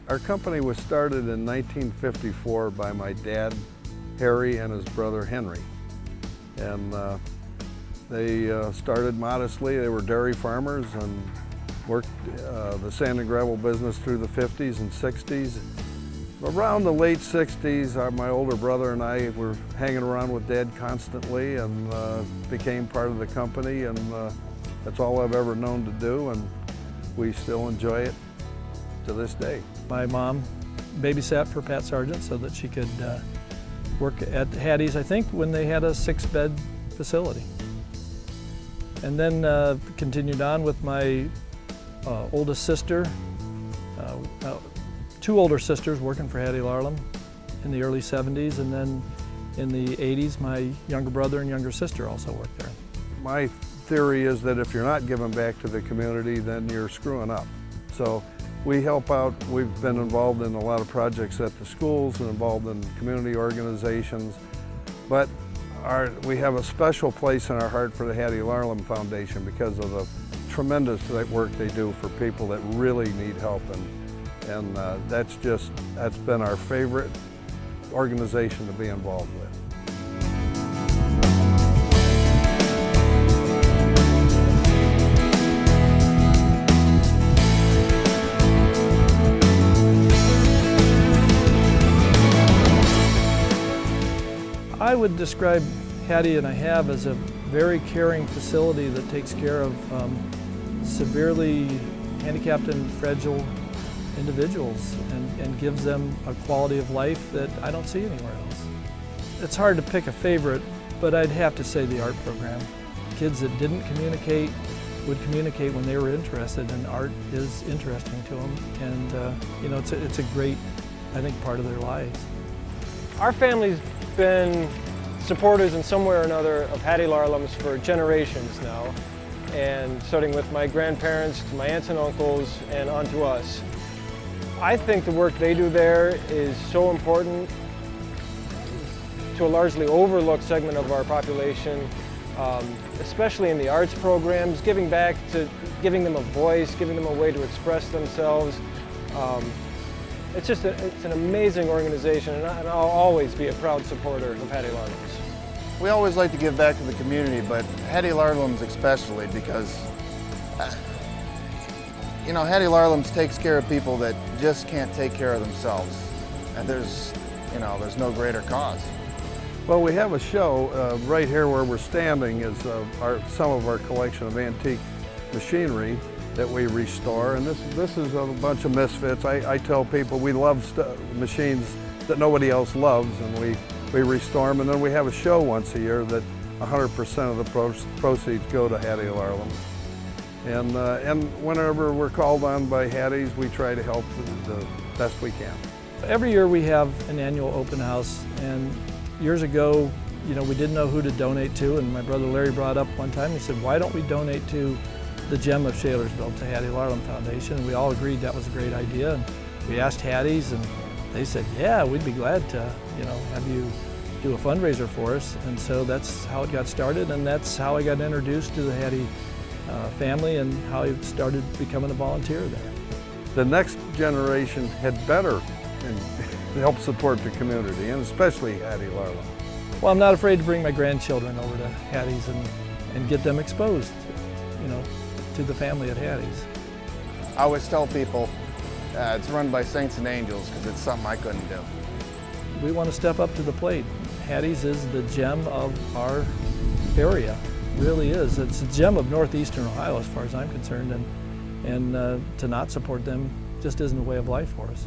Our company was started in 1954 by my dad, Harry, and his brother, Henry. And they started modestly. They were dairy farmers and worked the sand and gravel business through the 50s and 60s. Around the late 60s, my older brother and I were hanging around with Dad constantly and became part of the company, and that's all I've ever known to do, and we still enjoy it to this day. My mom babysat for Pat Sargent so that she could work at Hattie's, I think, when they had a 6-bed facility. And then continued on with my oldest sister, 2 older sisters working for Hattie Larlham in the early 70s, and then in the 80s my younger brother and younger sister also worked there. My theory is that if you're not giving back to the community, then you're screwing up. So we help out. We've been involved in a lot of projects at the schools and involved in community organizations, but we have a special place in our heart for the Hattie Larlham Foundation because of the tremendous work they do for people that really need help, and that's been our favorite organization to be involved with. I would describe Hattie, and I have, as a very caring facility that takes care of severely handicapped and fragile individuals and gives them a quality of life that I don't see anywhere else. It's hard to pick a favorite, but I'd have to say the art program. Kids that didn't communicate would communicate when they were interested, and art is interesting to them, and you know, it's a great, I think, part of their lives. Our family's been supporters in some way or another of Hattie Larlham's for generations now, and starting with my grandparents to my aunts and uncles and on to us. I think the work they do there is so important to a largely overlooked segment of our population, especially in the arts programs, giving back to giving them a voice, giving them a way to express themselves. It's an amazing organization, and I'll always be a proud supporter of Hattie Larlham's. We always like to give back to the community, but Hattie Larlham's especially, because you know, Hattie Larlham's takes care of people that just can't take care of themselves, and there's no greater cause. Well, we have a show right here where we're standing is some of our collection of antique machinery that we restore, and this is a bunch of misfits. I tell people we love machines that nobody else loves, and we restore them, and then we have a show once a year that 100% of the proceeds go to Hattie Larlham. And whenever we're called on by Hatties, we try to help the best we can. Every year we have an annual open house, and years ago, you know, we didn't know who to donate to, and my brother Larry brought up one time, he said, why don't we donate to the gem of Shaler'sville, to Hattie Larlham Foundation? And we all agreed that was a great idea, and we asked Hatties, and they said, yeah, we'd be glad to, you know, have you do a fundraiser for us. And so that's how it got started, and that's how I got introduced to the Hattie family and how I started becoming a volunteer there. The next generation had better help support the community, and especially Hattie Larlham. Well, I'm not afraid to bring my grandchildren over to Hattie's and get them exposed, you know, to the family at Hattie's. I always tell people it's run by saints and angels because it's something I couldn't do. We want to step up to the plate. Hattie's is the gem of our area, really is. It's a gem of northeastern Ohio as far as I'm concerned, and to not support them just isn't a way of life for us.